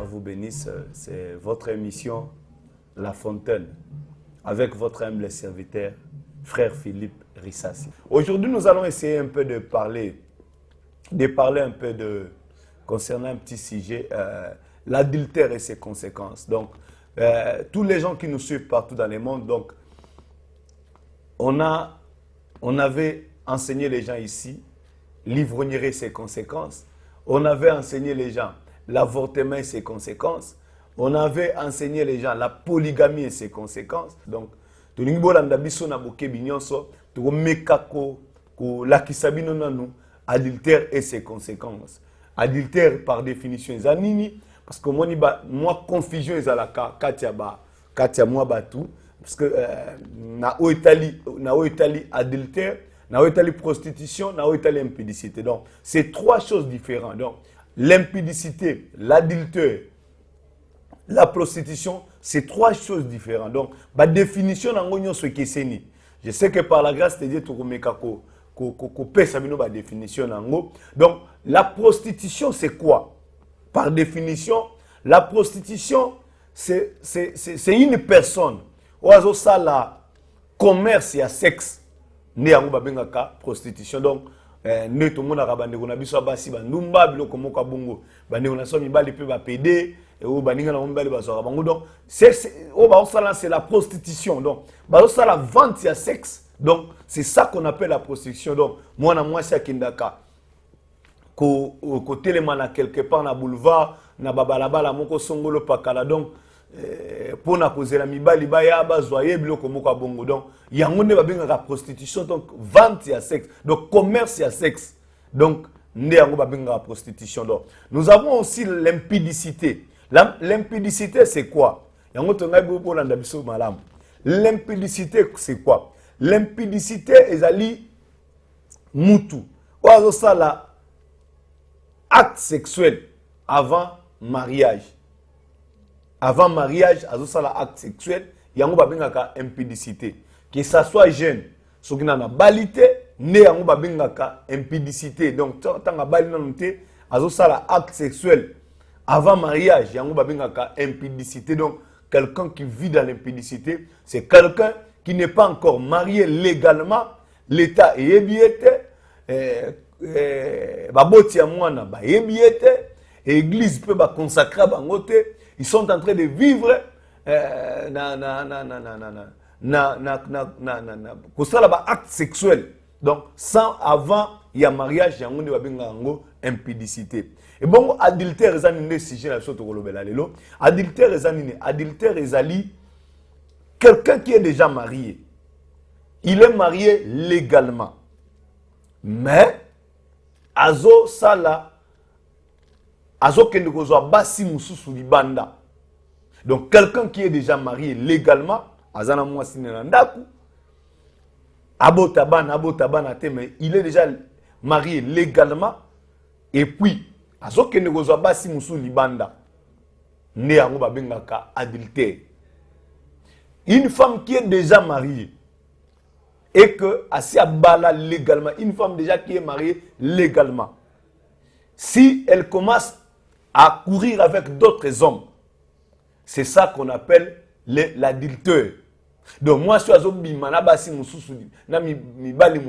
vous bénisse. C'est votre émission La Fontaine, avec votre humble serviteur, frère Philippe Rissassi. Aujourd'hui, nous allons essayer un peu de parler un peu concernant un petit sujet, l'adultère et ses conséquences. Donc, tous les gens qui nous suivent partout dans le monde, donc, on avait enseigné les gens ici l'ivrognerie et ses conséquences. On avait enseigné les gens l'avortement et ses conséquences. On avait enseigné les gens la polygamie et ses conséquences. Donc, adultère et ses conséquences. Adultère, par définition, est anini, parce que moi, confusion est à la katia moi batu, parce que na Italie adultère, na Italie prostitution, na Italie impudicité. Donc, c'est trois choses différentes. Donc, l'impudicité, l'adultère, la prostitution, c'est trois choses différentes. Donc, par définition, je sais que par la grâce de Dieu, tu peux définition. Donc, la prostitution, c'est quoi? Par définition, la prostitution, c'est une personne. Oiseau ça la commerce et sexe. Né en prostitution. Donc, ne tout le monde a rabandé. On a vu ça basi banumba biloko moka bongo. Bandé on a somi bali pe ba PD et au baninga na mbali ba so bango. Donc, c'est la prostitution. Donc, ça la vente et sexe. Donc, c'est ça qu'on appelle la prostitution. Donc, moi, c'est à Kindaka. Côté les manas quelque part na boulevard, na babalabala moko songolo pakala. Donc, pour na causer la mibali baya bazoyer biloko moko bongo. Donc, yangonde ba benga la prostitution. Donc, vente et sexe. Donc, commerce et sexe. Donc, nde yango ba benga la prostitution. Donc, nous avons aussi l'impudicité. L'impudicité, c'est quoi? Yango tonga bo landa biso malam. L'impudicité, c'est quoi? L'impudicité est ali mutu. Oiseau ça la acte sexuel avant mariage. Avant mariage, oiseau ça la acte sexuel, yango babengaka impudicité. Que ça soit jeune, ce qui n'a balité, né yango babengaka impudicité. Donc tant bali nanté, oiseau ça la acte sexuel avant mariage, yango babengaka impudicité. Donc quelqu'un qui vit dans l'impudicité, c'est quelqu'un qui n'est pas encore marié légalement, l'État est ébiété, baboti amwana ba ébiété, l'église peut consacrer bangoté, ils sont en train de vivre acte sexuel. Donc sans avant il y a mariage, il y a une impudicité. Et bon, adultère est un sujet la sorte lelo. Adultère est ali quelqu'un qui est déjà marié. Il est marié légalement. Mais azo sala azo kende kozwa basi mususu libanda. Donc quelqu'un qui est déjà marié légalement, azana mwasi na ndaku abotabana te, mais il est déjà marié légalement et puis azo kende kozwa basi mususu libanda. Ne yango babengaka adultère. Une femme qui est déjà mariée et que assez abala légalement, une femme déjà qui est mariée légalement, si elle commence à courir avec d'autres hommes, c'est ça qu'on appelle l'adultère. Donc moi je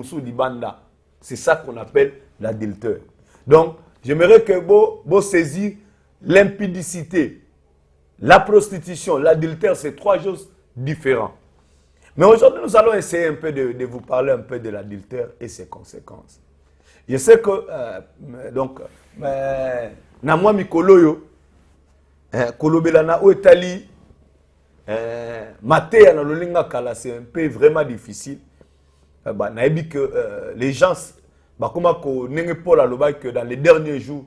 suis banda, c'est ça qu'on appelle l'adultère. Donc j'aimerais que vous saisissez l'impudicité, la prostitution, l'adultère, c'est trois choses différentes. Mais aujourd'hui, nous allons essayer un peu de vous parler un peu de l'adultère et ses conséquences. Je sais que, na moi mikoloyo, kolobela na Italie, matéya na lolinga kala, c'est un peu vraiment difficile. Na ebi que les gens, comment ko nenge Paul aloba que dans les derniers jours,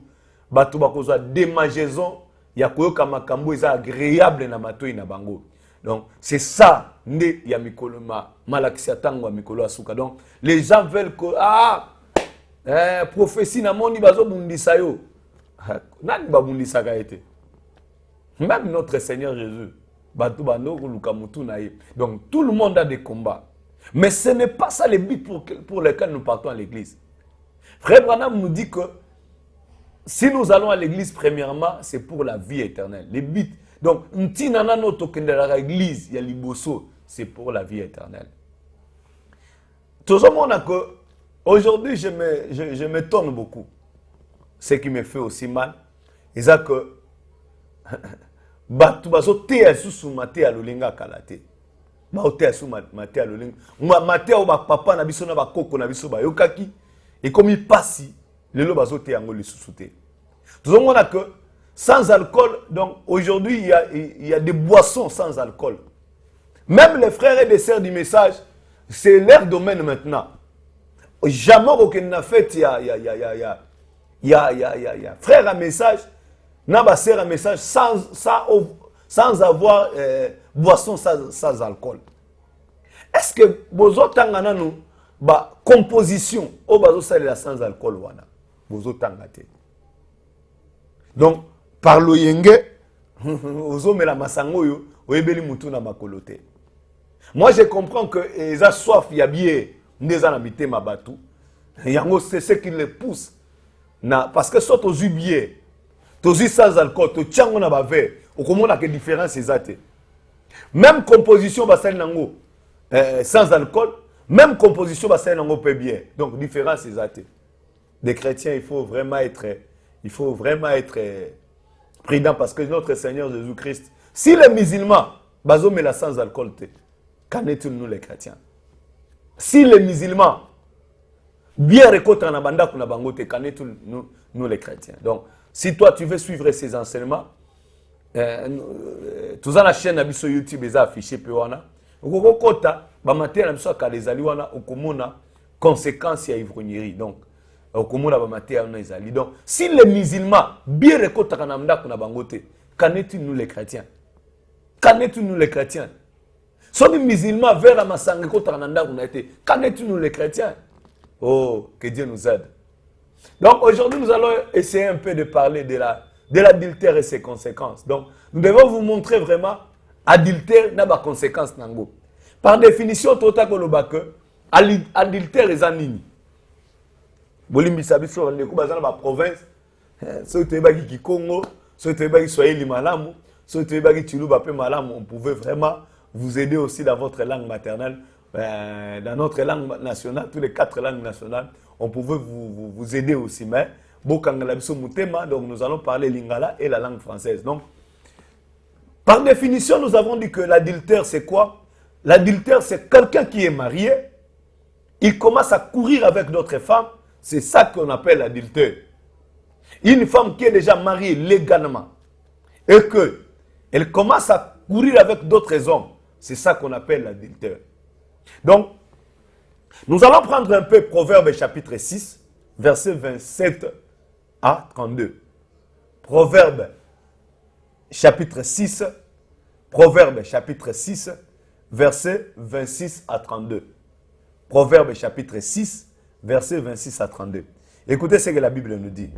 bato bakozwa démangeaison, ya koyoka makambo eza agréable na matoi na bango. Donc, c'est ça, né ya mikolo malakisi tango mikolo asuka. Donc, les gens veulent que prophétie na moni bazo bundisa yo. Nani ba bundisa ka été. Même notre Seigneur Jésus, batu bando luka mutu na ye. Donc, tout le monde a des combats. Mais ce n'est pas ça le but pour lequel nous partons à l'église. Frère Branham nous dit que si nous allons à l'église, premièrement, c'est pour la vie éternelle. Les buts. Donc, ntinana noto kendela l'église, il y a liboso, c'est pour la vie éternelle. Tout le monde a que, aujourd'hui, je m'étonne beaucoup. Ce qui me fait aussi mal, c'est que, batu baso te asusu mate alolinga kalate. Ba te asusu mate alolinga. Mate o ba papa na biso na ba koko na biso ba yokaki. Et comme il passe, le lo baso te yango le sous-souté. Tout le monde a que sans alcool, donc aujourd'hui il y a des boissons sans alcool. Même les frères et les sœurs du message, c'est leur domaine maintenant. Jamais aucun n'a fait, il y a frère à message, n'a sœur à message sans avoir boisson sans alcool. Est-ce que bozo tangana nous ba composition au bazo salela sans alcool wana bozo tangate. Donc par le yenge ozo mela masango yo oyebeli mutu na makolote. Moi je comprends que eza soif ya bien ndeza na mitema batu. Yango c'est ce qui les pousse na parce que soit aux bien tozi sans alcool to tiango na ba verre okomona que différence ezate. Même composition basali nango sans alcool, même composition basali nango peut bien. Donc différence ezate. Les chrétiens, il faut vraiment être prudent parce que notre Seigneur Jésus-Christ, si les musulmans bazo mela sans alcool, qu'en est-il nous les chrétiens? Si les musulmans bien récoltent en abanda kuna bangote, qu'en est-il nous les chrétiens? Donc si toi tu veux suivre ces enseignements, tout la chaîne sur YouTube est affichée pe wana. Okokota ba matin na biso ka les ali wana okomona conséquences ya ivrognerie. Donc okomona ba matin na ezali. Donc si les musulmans bien récoltent en abanda kuna bangote, qu'en est-il nous les chrétiens? Qu'en est-il nous les chrétiens? Si les musulmans vers la masangue contre nanda kuna été, qu'en est-il nous les chrétiens? Oh, que Dieu nous aide. Donc aujourd'hui nous allons essayer un peu de parler de l'adultère et ses conséquences. Donc, nous devons vous montrer vraiment adultère n'a pas conséquences nango. Par définition, tota kolobake adultère est anini. Bolimbi sabiso ne ko bazana ba province, so te baki Kikongo, so te baki Swahili malamu, so te baki Chiluba pe malamu, on pouvait vraiment vous aider aussi dans votre langue maternelle, dans notre langue nationale, toutes les 4 langues nationales, on pouvait vous aider aussi mais donc nous allons parler lingala et la langue française. Donc, par définition, nous avons dit que l'adultère, c'est quoi? L'adultère, c'est quelqu'un qui est marié, il commence à courir avec d'autres femmes, c'est ça qu'on appelle l'adultère. Une femme qui est déjà mariée légalement et qu'elle commence à courir avec d'autres hommes, c'est ça qu'on appelle l'adultère. Donc, nous allons prendre un peu Proverbe chapitre 6, verset 27 à 32. Proverbe chapitre 6, verset 26 à 32. Proverbe chapitre 6, verset 26 à 32. Écoutez ce que la Bible nous dit.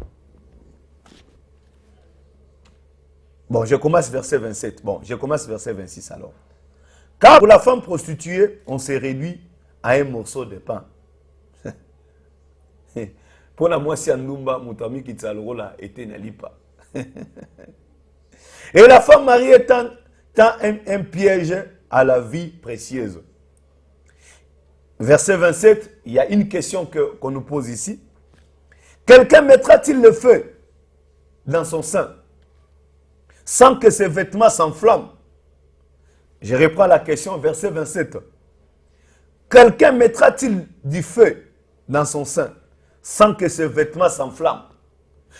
Bon, je commence verset 27. Bon, je commence verset 26 alors. Car pour la femme prostituée, on s'est réduit à un morceau de pain. Pour la moi, si Andumba, Moutami Kitsalorola était n'alipa. Et la femme mariée tend un piège à la vie précieuse. Verset 27, il y a une question qu'on nous pose ici. Quelqu'un mettra-t-il le feu dans son sein sans que ses vêtements s'enflamment? Je reprends la question, verset 27. Quelqu'un mettra-t-il du feu dans son sein sans que ses vêtements s'enflamment?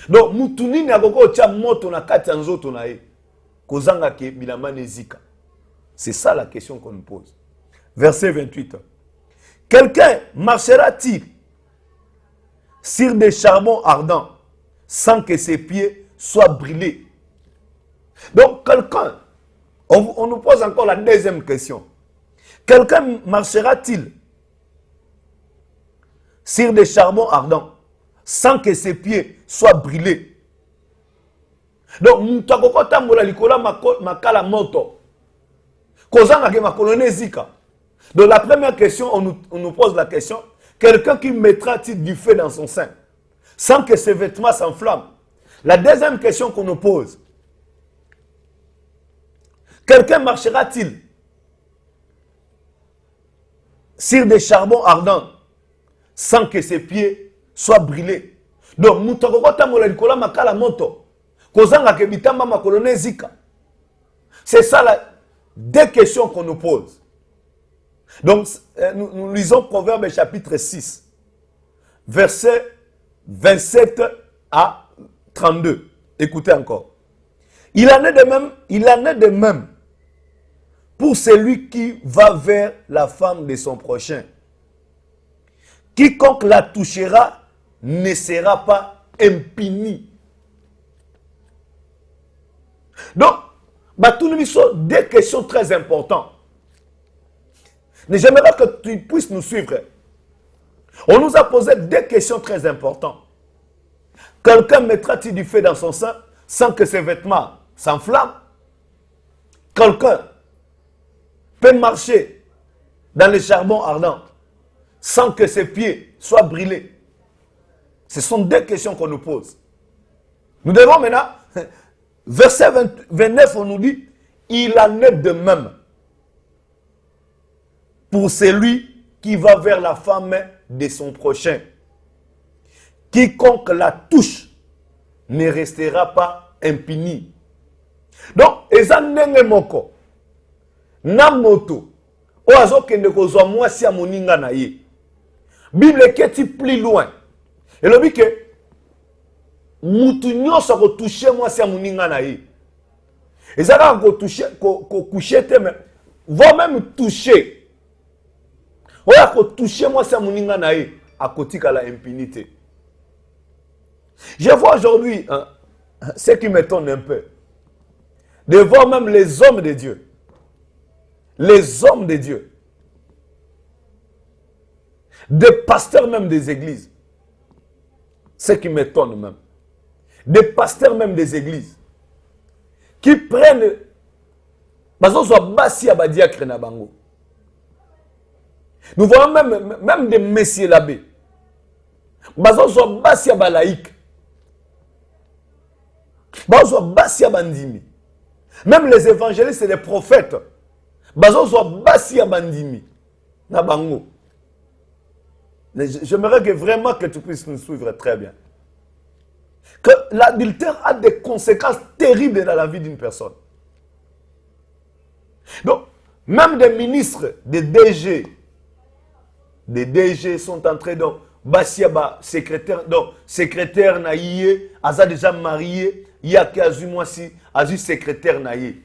Donc, mutuni na koko tia moto na kati ya nzoto na ye. Kozanga ke bilamba nezika. C'est ça la question qu'on nous pose. Verset 28. Quelqu'un marchera-t-il sur des charbons ardents sans que ses pieds soient brûlés? Donc, quelqu'un, on nous pose encore la deuxième question. Quelqu'un marchera-t-il sur des charbons ardents sans que ses pieds soient brûlés? Donc, donc la première question, on nous pose la question, quelqu'un qui mettra-t-il du feu dans son sein sans que ses vêtements s'enflamment? La deuxième question qu'on nous pose, quelqu'un marchera-t-il sur des charbons ardents sans que ses pieds soient brûlés? Donc, c'est ça la deux questions qu'on nous pose. Donc, nous lisons Proverbe chapitre 6, versets 27 à 32. Écoutez encore. Il en est de même pour celui qui va vers la femme de son prochain. Quiconque la touchera ne sera pas impuni. Donc, nous sont deux questions très importantes. Mais j'aimerais que tu puisses nous suivre. On nous a posé deux questions très importantes. Quelqu'un mettra-t-il du feu dans son sein sans que ses vêtements s'enflamment? Quelqu'un peut marcher dans les charbons ardents sans que ses pieds soient brûlés? Ce sont deux questions qu'on nous pose. Nous devons maintenant, verset 29, on nous dit, il en est de même pour celui qui va vers la femme de son prochain. Quiconque la touche ne restera pas impuni. Donc, eza ndenge moko na moto o azokende kozwa mwasi ya moninga na ye. Bible keti plus loin. Elobi ke mutu nyonso akotouche mwasi ya moninga na ye. Eza kaka kokouche te, mais va même toucher. Oya akotouche mwasi ya moninga na ye, akotika la impunité. Je vois aujourd'hui ce qui m'étonne un peu, de voir même les hommes de Dieu, des pasteurs même des églises, ce qui m'étonne même, des pasteurs même des églises, qui prennent, nous voyons même des messieurs l'abbé, même les évangélistes et les prophètes, j'aimerais que vraiment que tu puisses nous suivre très bien. Que l'adultère a des conséquences terribles dans la vie d'une personne. Donc, même des ministres, des DG sont entrés dans Basiaba, secrétaire, donc secrétaire naïe, Aza déjà marié, Yaki Azu Mwasi, Azu secrétaire naïe.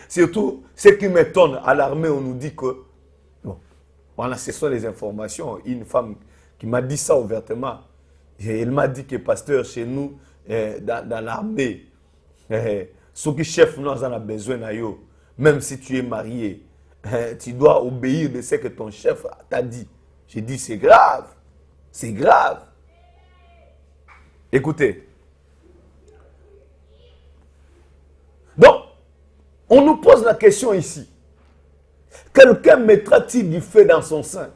Surtout, ce qui m'étonne, à l'armée, on nous dit que, bon, voilà, ce sont les informations. Une femme qui m'a dit ça ouvertement, elle m'a dit que pasteur, chez nous, dans l'armée, ceux qui chef nous en a besoin, même si tu es marié, tu dois obéir de ce que ton chef t'a dit. J'ai dit, c'est grave. C'est grave. Écoutez. Donc, on nous pose la question ici. Quelqu'un mettra-t-il du feu dans son sein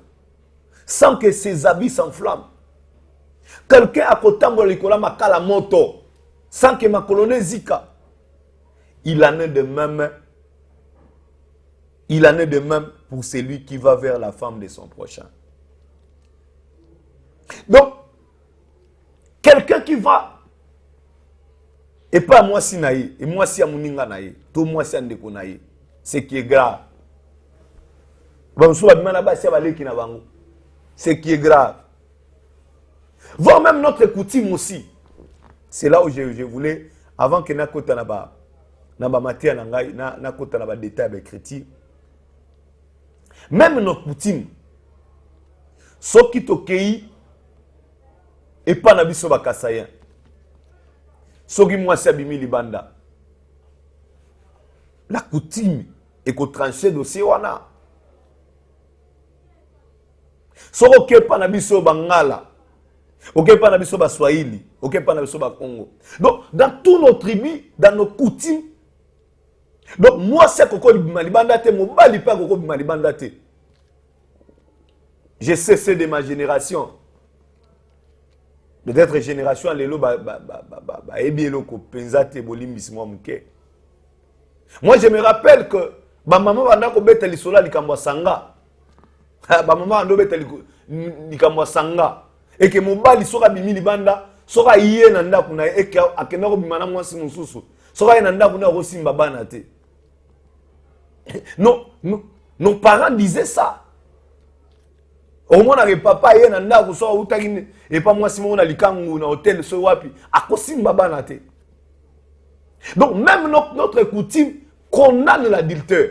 sans que ses habits s'enflamment? Quelqu'un a kotambo likola makala moto sans que ma colonne zika? Il en est de même. Il en est de même pour celui qui va vers la femme de son prochain. Donc, quelqu'un qui va, et pas moi si naïe, et moi si amuninga naïe, tout moi si andeko naïe, ce qui est grave. Ce qui est grave. Voir même notre coutume aussi. C'est là où je voulais, avant que nakota naba matière nangai, nakota naba détail avec chrétien. Même nos coutumes, ce qui tokei, et pas na biso bakasayen. Soki mwasi abimi libanda. La coutume est qu'on tranche dossier wana. Soko ke pa na biso bangala. Ok pas na biso ba Swahili, ok pas na biso ba Congo. Donc dans tous nos tribus, dans nos coutumes, donc moi c'est koko bima libanda te, mo bali pa koko bima libanda te. J'ai cessé de ma génération. Peut-être génération à l'élo, moi, je me rappelle que ma maman va ndako beta lisola likambo sanga. Ba maman ndo beta likambo sanga. Et que mon bali soka bimi libanda, soka iye na ndako na e akenda ko bimana mwasi mususu. Soka na ndako na ko simba bana te. Non, nos parents disaient ça. Au moins na papa iye na ndako soka utaki et pas mwasi mo na likangu na hôtel so wapi, akosimba bana te. Donc même notre coutume condamne l'adultère.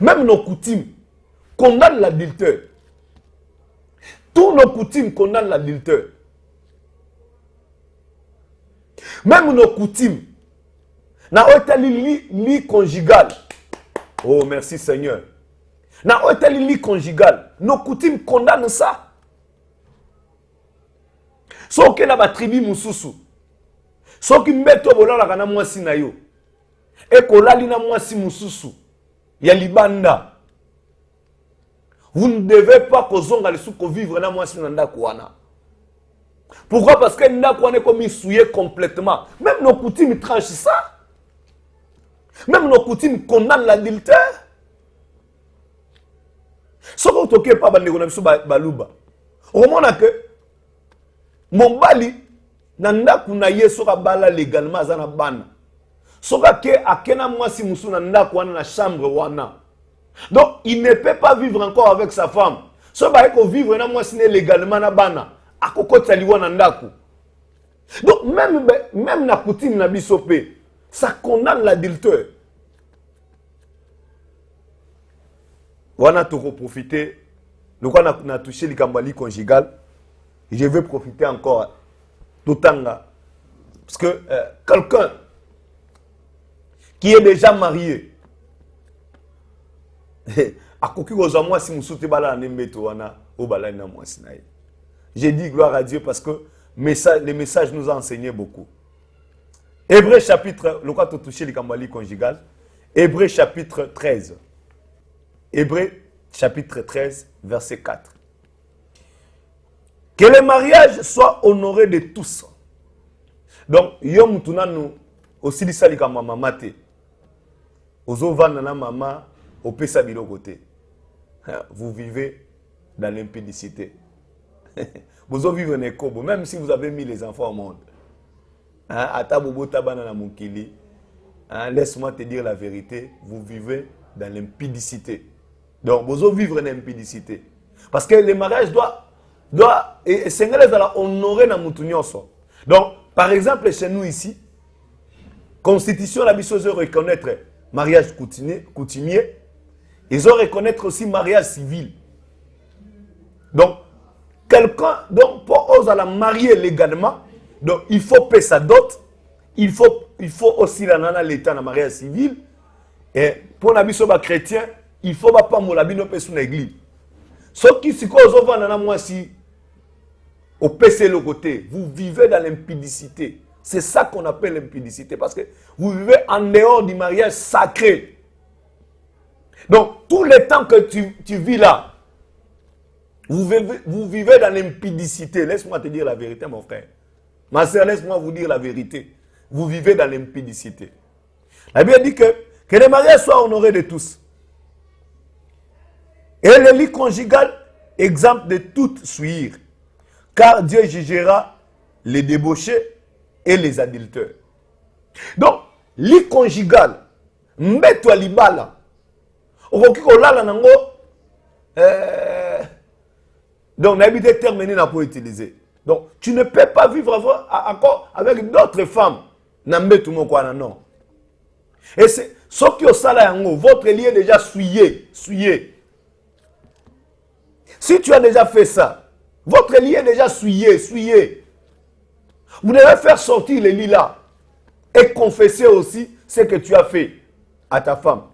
Même nos coutumes condamnent l'adultère. Tous nos coutumes condamnent l'adultère. Même nos coutumes. Na otali li conjugal. Oh merci Seigneur. Na otali li conjugal. Nos coutumes condamnent ça. So ke na ba tribu mususu. So ki mbeto bolala kana mwasi na yo. Et kolali na mwasi mususu ya libanda. Vous ne devez pas kozonga lesu ko vivre na mwasi na ndako wana. Pourquoi? Parce que ndako wana comme souillé complètement. Même nos coutumes tranchent ça. Même nos coutumes condamnent l'adultère. Soko toke pa bande kona biso baluba. Au moment que mon bali na ndako na ye soka bala légalement azana bana. Soka ke akena mwasi musu na ndako wana na chambre wana. Donc il ne peut pas vivre encore avec sa femme. Soka eko vivre na mwasi ne légalement na bana. Akokota liwa na ndako. Donc même na coutume na biso pe, ça condamne l'adultère. Wana toko profiter. Donc on a touché les kambali conjugal. Je vais profiter encore d'autanga. Parce que quelqu'un qui est déjà marié, j'ai dit gloire à Dieu parce que les messages nous ont enseigné beaucoup. Hébreu chapitre, le cas de toucher les kambali conjugal. Hébreu chapitre 13. Hébreu chapitre 13, verset 4. Que le mariage soit honoré de tous. Donc, yom tunanu aussi li sali kama mama te. Ozo vanda na mama opesa bilo côté. Vous vivez dans l'impudicité. Vous vivez en écobo, même si vous avez mis les enfants au monde. Ata bobo tabana na mukili. Laisse-moi te dire la vérité, vous vivez dans l'impudicité. Donc, vous vivez dans l'impudicité. Parce que le mariage doit et Seigneur les a honoré na mutunyoso. Donc par exemple chez nous ici, constitution la biso de reconnaître mariage coutumier, ils ont reconnaître aussi mariage civil. Donc quelqu'un donc pour oser la marier légalement, donc il faut payer sa dot, il faut aussi la nana l'état na mariage civil et pour la biso ba chrétien, il faut pas mola bino pe sous l'église. Sauf qui si cause nana moi si au PC le côté, vous vivez dans l'impudicité. C'est ça qu'on appelle l'impudicité. Parce que vous vivez en dehors du mariage sacré. Donc, tout le temps que tu vis là, vous vivez dans l'impudicité. Laisse-moi te dire la vérité, mon frère. Ma soeur, laisse-moi vous dire la vérité. Vous vivez dans l'impudicité. La Bible dit que le mariage soit honoré de tous. Et le lit conjugal, exemple de toute souillure. Car Dieu jugera les débauchés et les adulteurs. Donc, lit conjugal, mets-toi libala. Donc, n'habitez terminé n'a pas utilisé. Donc, tu ne peux pas vivre encore avec d'autres femmes. Non. Et c'est ce qui est ça, votre lit est déjà souillé. Si tu as déjà fait ça, votre lit est déjà souillé. Vous devez faire sortir le lit là et confesser aussi ce que tu as fait à ta femme.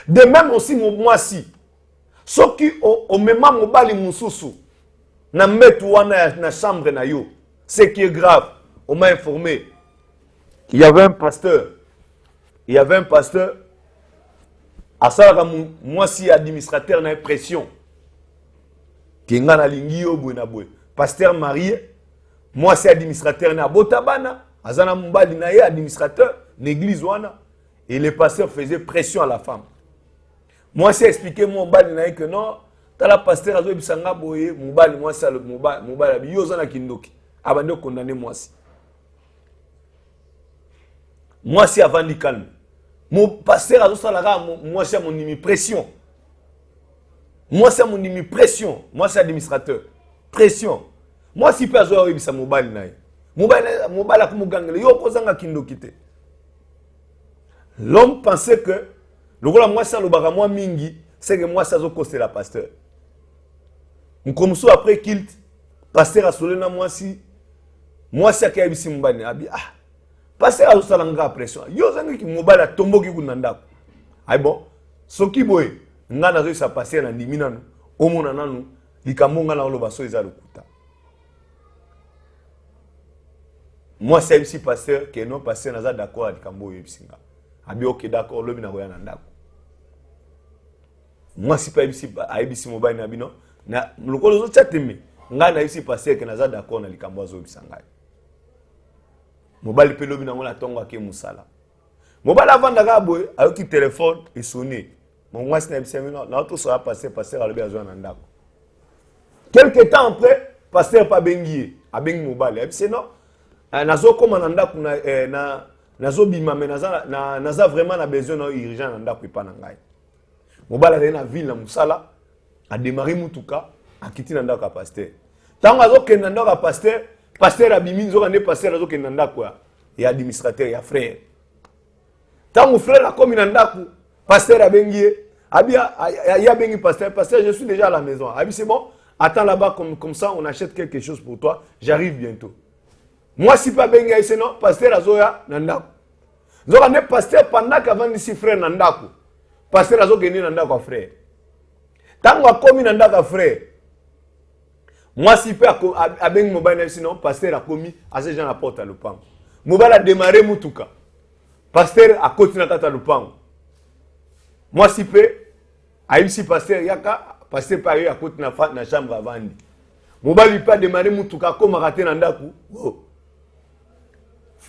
De même aussi, moi si. Ce qui au même moment, na na chambre na yo. Ce qui est grave, on m'a informé. Il y avait un pasteur. À ça, moi si administrateur na pression. Kenga na lingi yo bwe na bwe. pasteur marié, moi c'est administrateur na botabana, azana mbali na ye administrateur l'église wana, et le pasteur faisait pression à la femme. Moi c'est expliqué mon mbali na ye que non, tala pasteur azo bisanga boye, mbali moi c'est le mbali yo zana kindoki, abande condamner moi si. Moi c'est avant du calme. Mon pasteur azo salara moi c'est mon imi pression. Moi c'est mon imi pression, moi c'est administrateur. Pression. Moi si pas zo bisa mobile na ye. Mobile akumugangele yo kozanga kindoki te. L'homme pensait que le moi ça le baga moi mingi, c'est que moi ça zo coster la pasteur. Mkomso après kilt pasteur a solena moi si akaya bisi mbani abi pasteur a salanga pression. Yo zanga ki mobile tombo ki kunanda. Ay bon, soki boy ngana zo sa passer na liminano omona nanu likamonga na lo baso eza lokuta. Moi c'est ici pasteur que non pasteur naza d'accord avec Kambo yebisinga. Abi ok d'accord lobi na koya na ndako. Moi si pas ici aibisi mobile na bino na lokolo zo chateme ngana ici pasteur que naza d'accord na likambo zo yebisanga. Mobile pe lobi na ngona tongo ake musala. Mobile avanda ka boy ayoki téléphone et sonner. Mon moi c'est na na to so pasteur alobi azo na ndako. Quelque temps après pasteur pas bengié abengi mobile et c'est non nazo koma na ndako na nazo bima mais naza vraiment na besoin na urgent na ndako pa na ngai. Mobala na ville na musala a démarrer mutuka a kiti na ndako ka pasteur. Tango azo ke na ndako ka pasteur abimi nzo ka ne pasteur azo ke na ndako ya administrateur ya frère. Tango frère a komi na ndako pasteur abengi abia ya bengi pasteur je suis déjà à la maison. Abi c'est bon, attends là-bas comme ça on achète quelque chose pour toi, j'arrive bientôt. Moi si pas benga ici non, pasteur azoya nandako. Zoka ne pasteur pendant qu'avant ici frère nandako. Pasteur azo geni nandako frère. Tango akomi nandako frère. Moi si pas abengi mobile ici non, pasteur a commis à ces gens la porte à l'opang. Mobile a démarré mutuka. Pasteur a continué à l'opang. Moi si peu a ici pasteur yaka pasteur pas eu à côté na chambre avant. Mobile pas démarrer mutuka comme raté nandako. Oh.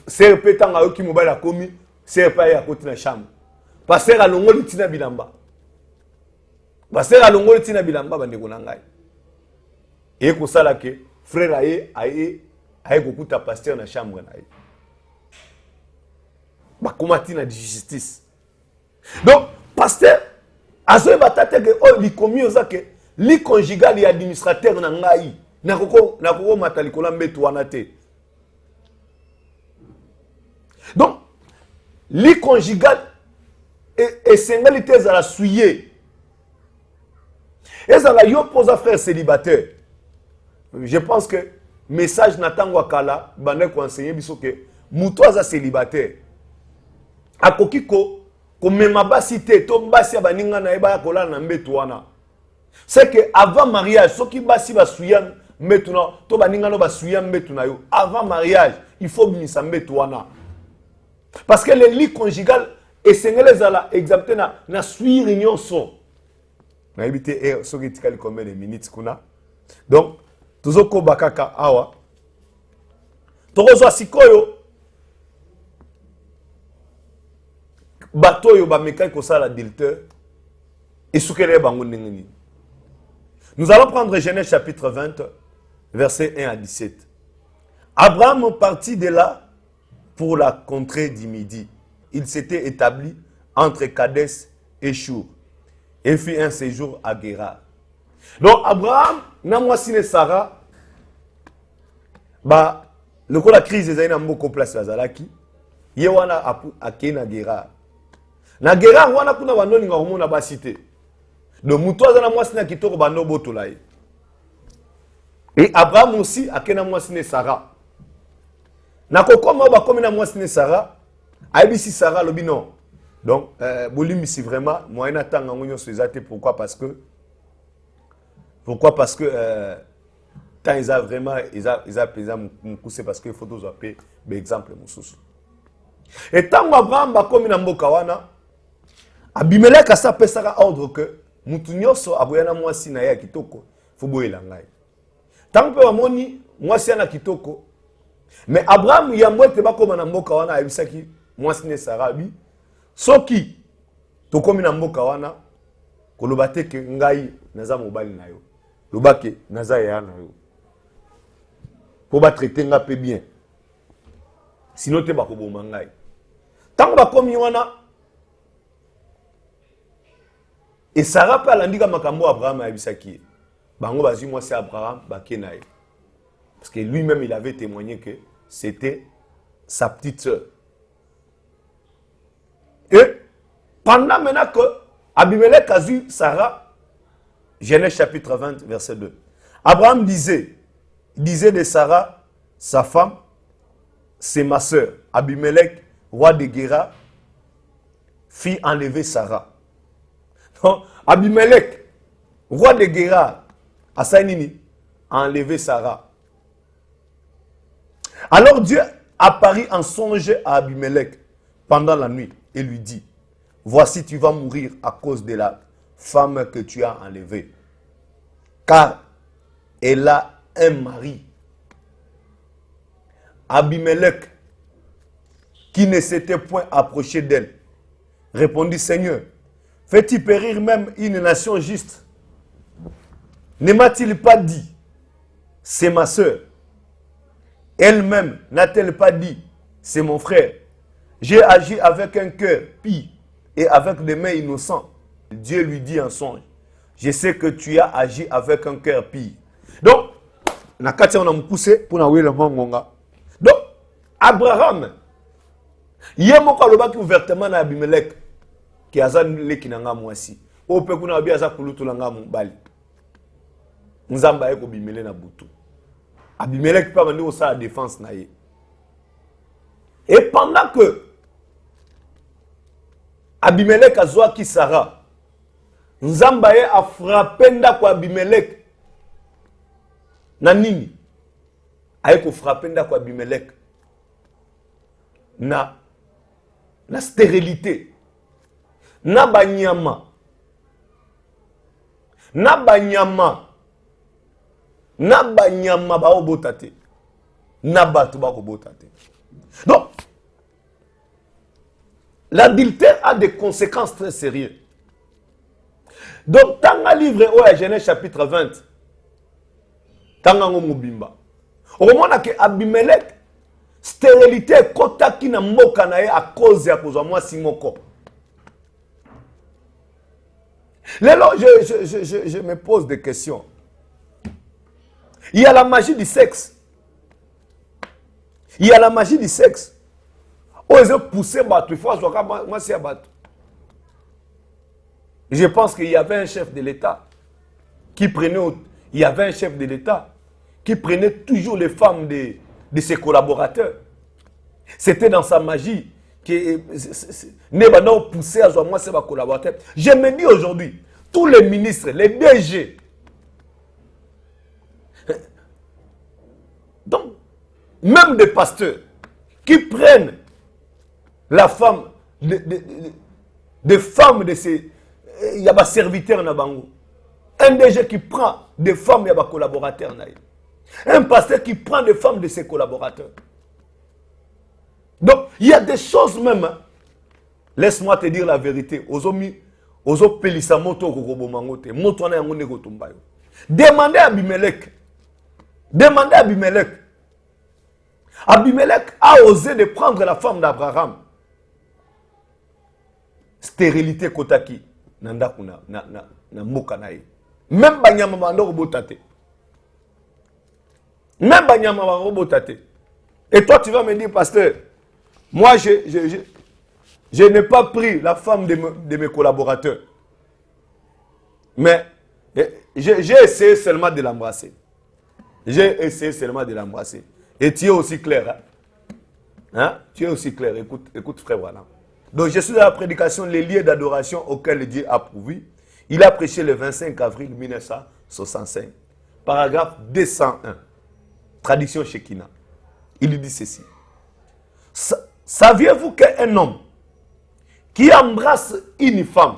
C'est pétant à eux qui mobile a commis, c'est pas à côté de la chambre. Pasteur a longo le tina bilamba. Pasteur a longo le tina bilamba bandeko nangai. Et ko sala ke frère aye kokuta pasteur na chambre na ye. Ba komati na justice. Donc pasteur azo batate ke o li komi ozake li conjugal et administrateur na ngai. Na koko matali kola mbeto wana te. Donc, les conjugal et singalité à la souiller. Et ça la yo pose à frère célibataire. Je pense que message n'attend wakala bande ko enseigner biso que mutoza célibataire. Akokiko ko mema basité to basi baninga na eba kola na mbeto wana. C'est que avant mariage soki basi ba souya mbeto na to baninga no ba souya mbeto na yo. Avant mariage, il faut bimisa mbeto wana. Parce que les lits conjugal et sénégalais à la exempté na suivre union son. Na habité ce qui tikali combien de minutes kuna. Donc tuzoko bakaka awa. Tokozo sikoyo bato yo ba mekai ko sala adultère et soukele bango ndengeni. Nous allons prendre Genèse chapitre 20 verset 1 à 17. Abraham partit de là pour la contrée du Midi. Il s'était établi entre Kadès et Chour et fit un séjour à Guérar. Donc Abraham, Namwasine Sarah, le coup la crise des années beaucoup place à Zalaki, Yewana a Kena Guérar. Na Guérar, wana kuna wanoni nga homona ba cité. Donc Moutoza Namwasine Kitoko bano botolaye. Et Abraham aussi a Kena Mwasine Sarah. Nakokoma ba komi na mwasine Sarah, aibisi Sarah lobi non. Donc bolimi si vraiment moyen tanga ngonyo sezate pourquoi parce que quand ils a vraiment ils a pesé mukuse parce que photos apé exemple mususu. Et tant Abraham ba komi na mboka wana Abimelech asa pesaka ordre que mutu nyonso aboyana mwasi na ya kitoko faut boyela ngai. Tant que amoni moi c'est na kitoko. Mais Abraham yambo te ba koma na mboka wana ayebisaki moi sine Sarabi. Soki to komi na mboka wana koloba te ke ngai naza mobali na yo. Lobake naza ya na yo. Pour ba traiter nga pe bien. Sinon te ba ko boma ngai. Tant ba komi wana et Sarah pa landika makambo Abraham ayebisaki. Bango bazi moi c'est Abraham bakenaye. Parce que lui-même il avait témoigné que c'était sa petite sœur. Et pendant maintenant que Abimelech a vu Sarah, Genèse chapitre 20 verset 2. Abraham disait de Sarah, sa femme, c'est ma sœur. Abimelech, roi de Guéra, fit enlever Sarah. Donc, Abimelech, roi de Guéra, a enlevé Sarah. Alors Dieu apparut en songe à Abimelech pendant la nuit et lui dit, voici tu vas mourir à cause de la femme que tu as enlevée, car elle a un mari. Abimelech, qui ne s'était point approché d'elle, répondit, Seigneur, fais-tu périr même une nation juste? Ne m'a-t-il pas dit, c'est ma sœur? Elle-même n'a-t-elle pas dit, c'est mon frère? J'ai agi avec un cœur pie et avec des mains innocentes. Dieu lui dit en songe, je sais que tu as agi avec un cœur pie. Donc, on a poussé pour nous le mongonga. Donc, Abraham, il y a mon kalobaki ouvertement na Abimelech qui a zan le kinanga mwasi. O pe kuna bi aza kulutu langa mbali. Nzamba eko bimele na butu. Abimelech pas venu au sa défense na ye. Et pendant que Abimelech a zoa ki Sarah, Nzamba ye a frappé ndako Abimelech. Na nini? Aeko frappé ndako Abimelech. Na stérilité. Na banyama. Na banyama. Na banyama ba obotate. Na batu ba obotate. Donc, l'adultère a des conséquences très sérieuses. Donc, dans le livre de Genèse chapitre 20, dans le Mobimba, au moment où Abimelech, stérilité kota ki na mboka na ye à cause ya kozwa mwasi moko. Lelo, je me pose des questions. Il y a la magie du sexe. Il y a la magie du sexe. Oser pousser bateau, il faut avoir moi c'est bateau. Je pense qu'il y avait un chef de l'État qui prenait, il y avait un chef de l'État qui prenait toujours les femmes de ses collaborateurs. C'était dans sa magie que Nebano poussait à moi ses collaborateurs. Je me dis aujourd'hui, tous les ministres, les DG, donc même des pasteurs qui prennent la femme, des femmes de ces, il y a des serviteurs na bango. Un DG qui prend des femmes, il y a des collaborateurs na. Un pasteur qui prend des femmes de ses collaborateurs. Donc, il y a des choses même. Hein. Laisse-moi te dire la vérité. Demandez à Abimelech. Demandez à Abimelech. Abimelech a osé de prendre la femme d'Abraham. Stérilité kotaki. Nanda kuna na mokanae. Même banyama bandoro botate. Même banyama bandoro botate. Et toi tu vas me dire, pasteur, moi je n'ai pas pris la femme de mes collaborateurs. Mais j'ai essayé seulement de l'embrasser. J'ai essayé seulement de l'embrasser. Et tu es aussi clair. Hein? Tu es aussi clair. Écoute frère, voilà. Donc je suis dans la prédication, les lieux d'adoration auxquels Dieu a pourvu. Il a prêché le 25 avril 1965. Paragraphe 201. Tradition Shekina. Il dit ceci. Saviez-vous qu'un homme qui embrasse une femme,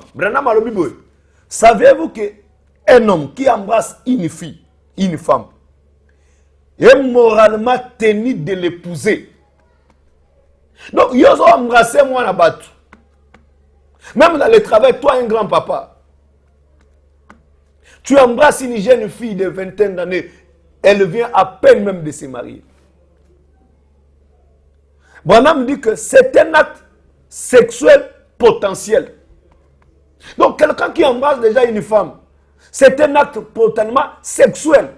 saviez-vous qu'un homme qui embrasse une fille, une femme, est moralement tenu de l'épouser. Donc, il y a embrassé moi la batte. Même dans le travail, toi, un grand papa, tu embrasses une jeune fille de 20 d'années, elle vient à peine même de se marier. Branham dit que c'est un acte sexuel potentiel. Donc, quelqu'un qui embrasse déjà une femme, c'est un acte potentiellement sexuel.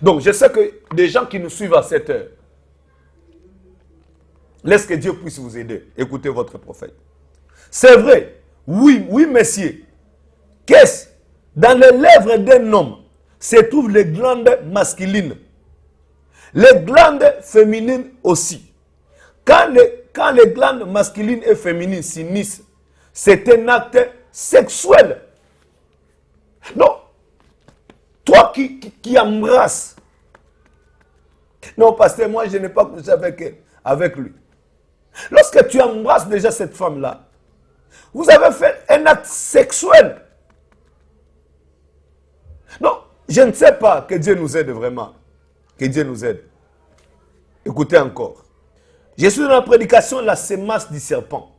Donc, je sais que des gens qui nous suivent à cette heure, laisse que Dieu puisse vous aider. Écoutez votre prophète. C'est vrai. Oui, oui, messieurs. Qu'est-ce? Dans les lèvres d'un homme se trouvent les glandes masculines. Les glandes féminines aussi. Quand les glandes masculines et féminines s'unissent, c'est un acte sexuel. Donc, toi qui embrasses. Non, pasteur, moi je n'ai pas couché avec lui. Lorsque tu embrasses déjà cette femme-là, vous avez fait un acte sexuel. Non, je ne sais pas, que Dieu nous aide vraiment. Que Dieu nous aide. Écoutez encore. Je suis dans la prédication de la sémence du serpent.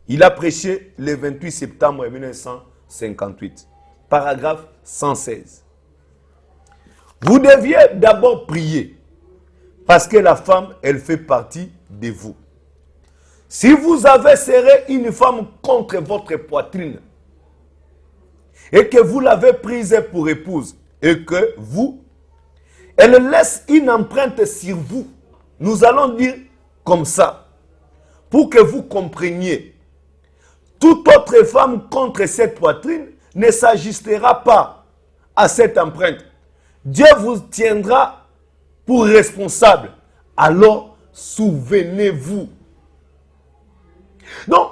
Il a prêché le 28 septembre 1958. Paragraphe 116. Vous deviez d'abord prier. Parce que la femme, elle fait partie de vous. Si vous avez serré une femme contre votre poitrine et que vous l'avez prise pour épouse et que vous, elle laisse une empreinte sur vous, nous allons dire comme ça, pour que vous compreniez, toute autre femme contre cette poitrine ne s'ajustera pas à cette empreinte. Dieu vous tiendra pour responsable. Alors, souvenez-vous. Donc,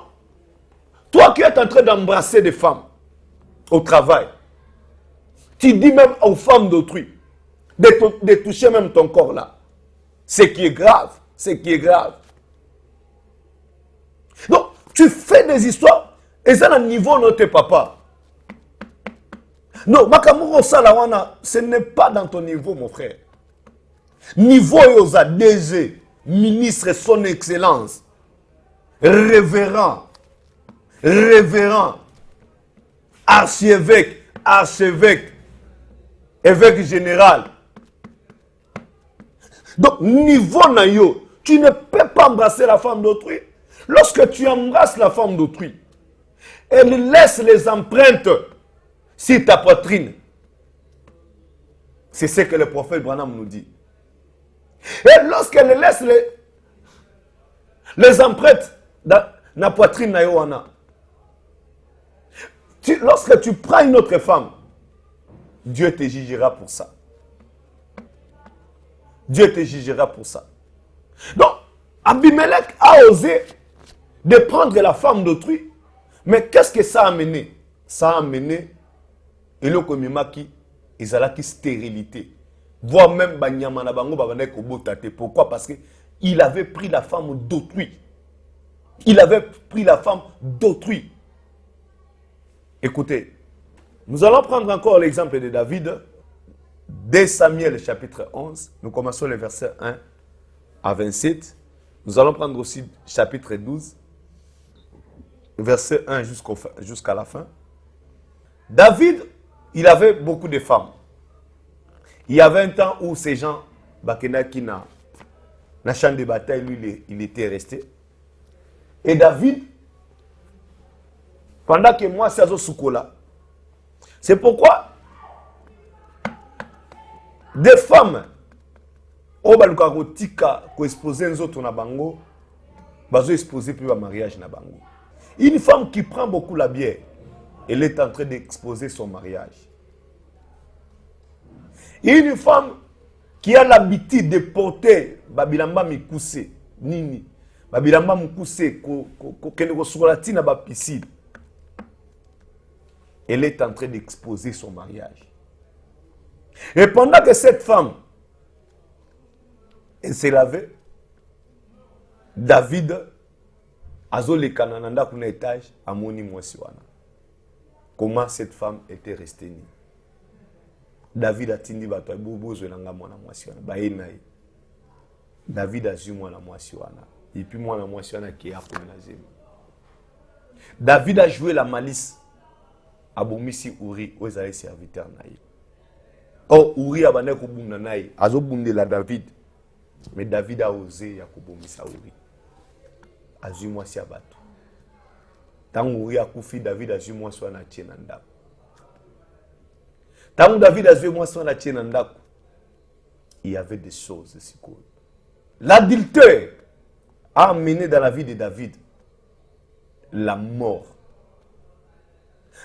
toi qui es en train d'embrasser des femmes au travail, tu dis même aux femmes d'autrui de toucher même ton corps là. Ce qui est grave, ce qui est grave. Donc, tu fais des histoires et ça à niveau de tes papas. Non, Makamuro Salawana, ce n'est pas dans ton niveau, mon frère. Niveau Yosa, DG, ministre, son excellence, révérend, archevêque, évêque général. Donc, niveau Nayo, tu ne peux pas embrasser la femme d'autrui. Lorsque tu embrasses la femme d'autrui, elle laisse les empreintes sur ta poitrine. C'est ce que le prophète Branham nous dit. Et lorsqu'elle laisse les empreintes dans la poitrine, lorsque tu prends une autre femme, Dieu te jugera pour ça. Dieu te jugera pour ça. Donc, Abimelech a osé de prendre la femme d'autrui. Mais qu'est-ce que ça a amené? Ça a amené Elokomimaki, Ezalaki stérilité. Voire même Banyamana Bango Babanek Obotate. Pourquoi? Parce qu'il avait pris la femme d'autrui. Il avait pris la femme d'autrui. Écoutez, nous allons prendre encore l'exemple de David. Dès Samuel chapitre 11, nous commençons les versets 1 à 27. Nous allons prendre aussi chapitre 12, verset 1 jusqu'à la fin. David, il avait beaucoup de femmes. Il y avait un temps où ces gens, Bakenaki na champ de bataille, lui, il était resté. Et David, pendant que moi, c'est à Soukola, c'est pourquoi des femmes, au Balukarotika, qui exposent les autres na bango, bazo exposer puis un mariage na bango. Une femme qui prend beaucoup la bière, elle est en train d'exposer son mariage. Une femme qui a l'habitude de porter Babilamba Mikuse, Nini, Babilamba Mikuse, Kenegosuratina Bapiside, elle est en train d'exposer son mariage. Et pendant que cette femme, elle s'est lavée, David, Azole Kanananda kuna étage, Amoni Mwesiwana. Comment cette femme était restée nue. David a tindi bato bozo na nga mwana mwasi wana ba enayi. David a zu mwana mwasi wana. Et puis mwana mwasi wana qui a pour na zemi. David a joué la malice. Abomisi Uri ozali serviteur na ye. Oh Uri abane ko bunda na ye. Azo bundela David. Mais David a osé ya ko bomisa Uri. Azu mwasi abato. Tango Uri akufi David azu mwasi wana tie na ndako. Tango David azu mwasi wana tie na ndako. Il y avait des choses ici. L'adultère a amené dans la vie de David la mort.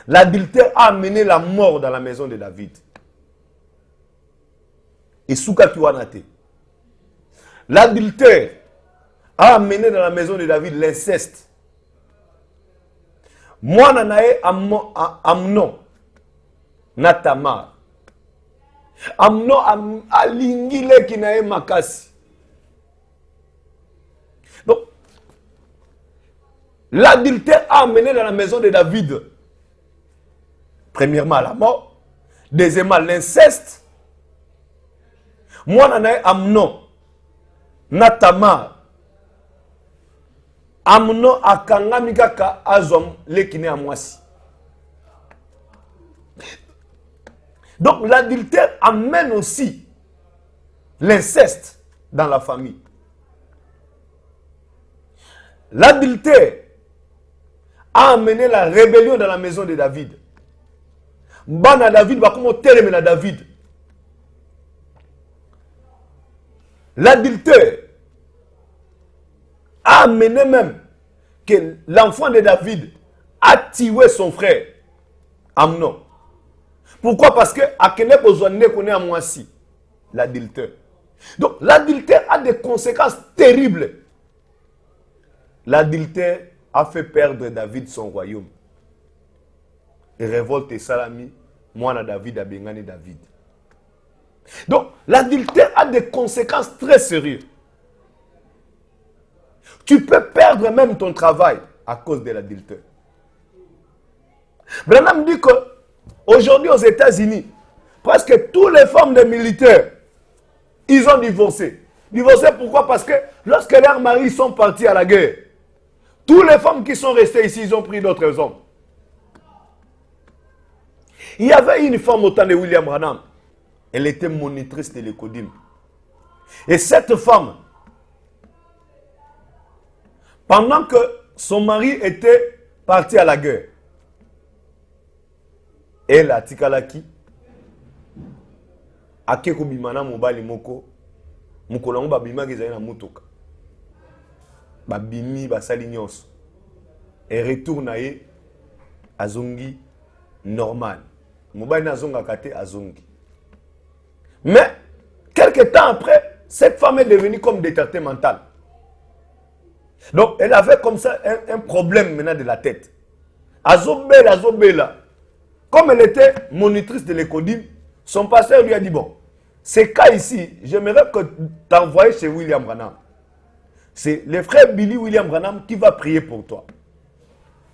L'adultère a amené la mort dans la maison de David. Et Souka Kiwanate. L'adultère a amené dans la maison de David l'inceste. Moi, nanae Amnon, Natamar. Amnon alingile kinae makasi. Donc, l'adultère a amené dans la maison de David, premièrement, la mort. Deuxièmement, l'inceste. Moi, nanae Amnon, Natamar. Amnon akangami kaka azom lekine amwasi. Donc, l'adultère amène aussi l'inceste dans la famille. L'adultère a amené la rébellion dans la maison de David. Mbana David va comme terminer David. L'adultère a amené même que l'enfant de David a tué son frère Amnon. Pourquoi? Parce que Akene Kozwane connaît à moi si l'adultère. Donc l'adultère a des conséquences terribles. L'adultère a fait perdre David son royaume. Et révolte et salami, moi David a bengani David. Donc l'adultère a des conséquences très sérieuses. Tu peux perdre même ton travail à cause de l'adultère. Branham dit que aujourd'hui aux États-Unis, presque toutes les femmes des militaires, ils ont divorcé. Divorcé pourquoi? Parce que lorsque leurs maris sont partis à la guerre, toutes les femmes qui sont restées ici, ils ont pris d'autres hommes. Il y avait une femme au temps de William Branham. Elle était monitrice de l'Ecodim. Et cette femme, pendant que son mari était parti à la guerre, elle a tikalaki akeko bimana mobali moko mukolango babima kezali na mutuka babimi basali nyonso et retourne ye azongi normal mobali na zonga kate azongi. Mais quelque temps après cette femme est devenue comme détachée mentale. Donc elle avait comme ça un problème maintenant de la tête. Azobela. Comme elle était monitrice de l'Ecodim, son pasteur lui a dit, bon, ces cas ici, j'aimerais que tu envoies chez William Branham. C'est le frère Billy William Branham qui va prier pour toi.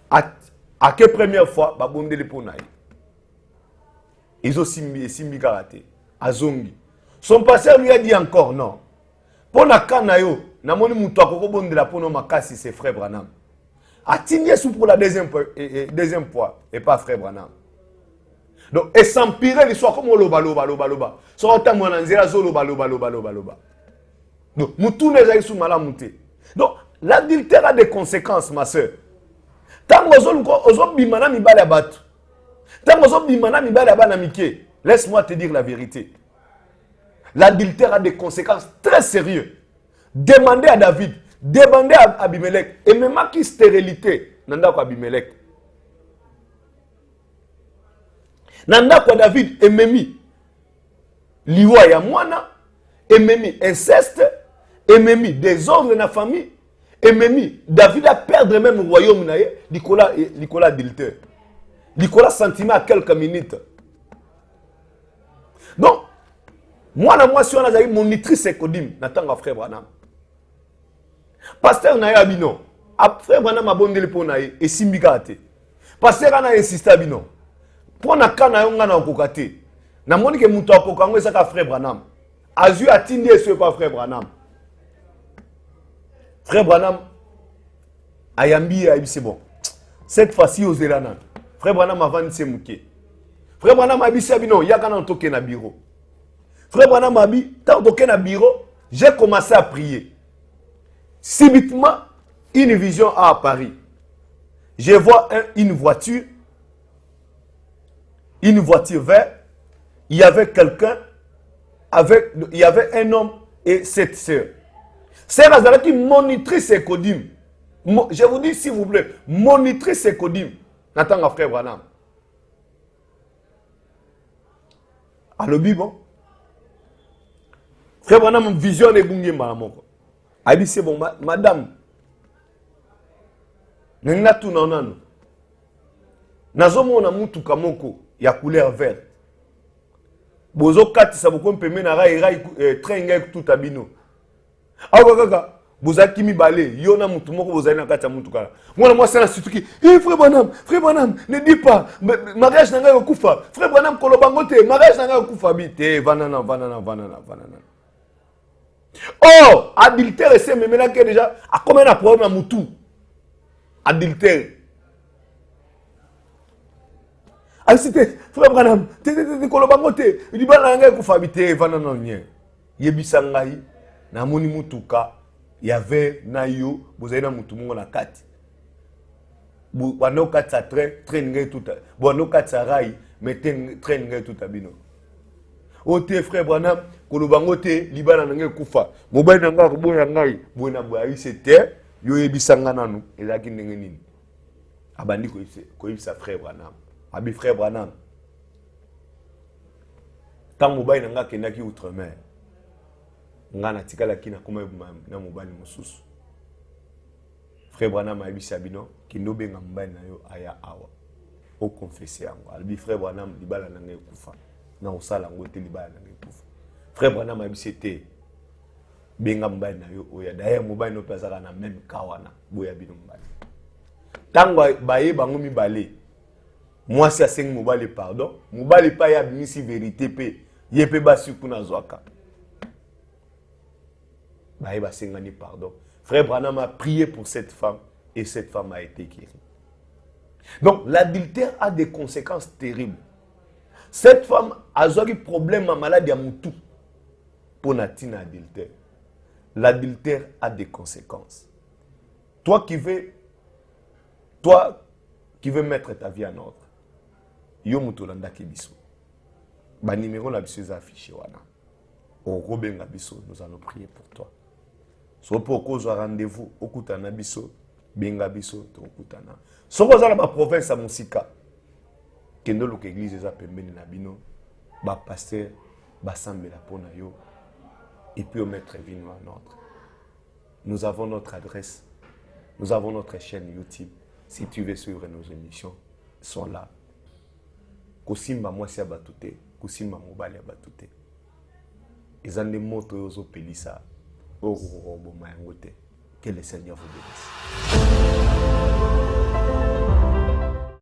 À quelle première fois, ils ont simbi karaté. Azongi. Son pasteur lui a dit encore, non. Pour la kanayo, namoni muto akoko bondela pono makasi c'est frère Branham. Atigné sous pour la deuxième fois et pas frère Branham. Donc et s'empirer l'histoire comme loba. So otamwa na nzela zo loba. Donc mutu nezali sous malamuté. Donc l'adultère a des conséquences ma sœur. Tango ozo bimana mibala batu. Tango ozo bimana mibala bana mike. Laisse-moi te dire la vérité. L'adultère a des conséquences très sérieuses. Demandez à David, demandez à Abimelech, et même à qui stérilité, nanda ko Abimelech. Nanda ko David, et memi, liwa ya mwana, et memi, inceste, et memi, désordre dans la famille, et memi, David a perdu même le royaume, Nicolas adultère. Nicolas sentiment à quelques minutes. Donc, moi, si on a eu monitrice Ecodim, n'attends frère Branham. Pasteur Naya Abino, frère Branham a bondé le ponaï et Simbikate. Pasteur a insisté Abino. Pour na kana yonga na kokate. namoni ke muto akokango esaka frère Branham azu atindi eso pas frère Branham. Frère Branham ayambi c'est bon. Cette fois-ci aux Zélanan. Frère Branham avant de se mouquer. Frère Branham a dit non, il y a qu'un token à bureau. Frère Branham a dit tant token à bureau, j'ai commencé à prier. Subitement, une vision a apparu. Je vois une voiture verte. Il y avait quelqu'un il y avait un homme et 7 sœurs. C'est Razala qui monitrait ses codim. Je vous dis s'il vous plaît, monitrer ses codim. N'attends frère Branham. Allo bon. Frère Branham vision de Bungi Malamoko. A dit c'est bon, madame. Nenga tout nanano. Nazomo na mutu kamoko ya couleur verte. Bozo kati sa boko mpeme na rai trenga tout abino. Awa kaka bozaki mibale yona mutu moko bozali na kati ya mutu kala. Mwana mwasi na situki, frère Branham, ne dis pas mariage nanga yokufa. Frère Branham kolobango te, mariage nanga yokufa bite, vanana. Oh, adultère c'est même là que déjà a combien de problème à mutu. Adultère. C'était frère Branham, te kolobango te, libala nanga yokufa bite, vanana nye. Yebisa ngai na moni mutuka il y avait nayo bozena mutu mongo na kati bano kati sa train ngai tout bano kati sa rai mettez train ngai tout abino ote frère Branham kolobango te libana ngai kufa mobali nanga boya ngai bona boya c'était yo yebisanga nanu ezaki ndenge nini abandi ko yebisa frère Branham abi frère Branham tant mobali nanga kendaki outre-mer ngana tikala kina kuma na mobali mosusu frère Branham a yebisa bino kindo benga mobali na yo aya awa o confesser yango albi frère Branham libala na ngai kufa na osala ngo te libala na ngai kufa frère Branham a yebisa te benga mobali na yo oya d'ailleurs mobali no pezaka na même kawana boya bino mobali tango baye bango mibale moi si asengi mobali pardon mobali pa ya bimisi vérité pe yepe basi kuna zwaka Baïba Sengani, pardon. Frère Branham a prié pour cette femme et cette femme a été guérie. Donc l'adultère a des conséquences terribles. Cette femme a eu un problème à maladie à Moutou pour natina adultère. L'adultère a des conséquences. Toi qui veux mettre ta vie en ordre, yo Moutou landa kibiso. Ba numéro la biso affiché wana. Au Robin Biso, nous allons prier pour toi. So pour cause rendez-vous okutana biso benga biso to okutana soko za la province à Monsika kendo lo église eza pembeni na bino ba pasteur ba sambela pona yo et puis au mettre vino en ordre. Nous avons notre adresse, nous avons notre chaîne YouTube. Si tu veux suivre nos émissions, sont là. Kosimba mwasi abatute, kosimba mobali abatute. Ezande moto yozo pelisa. Que le Seigneur vous bénisse.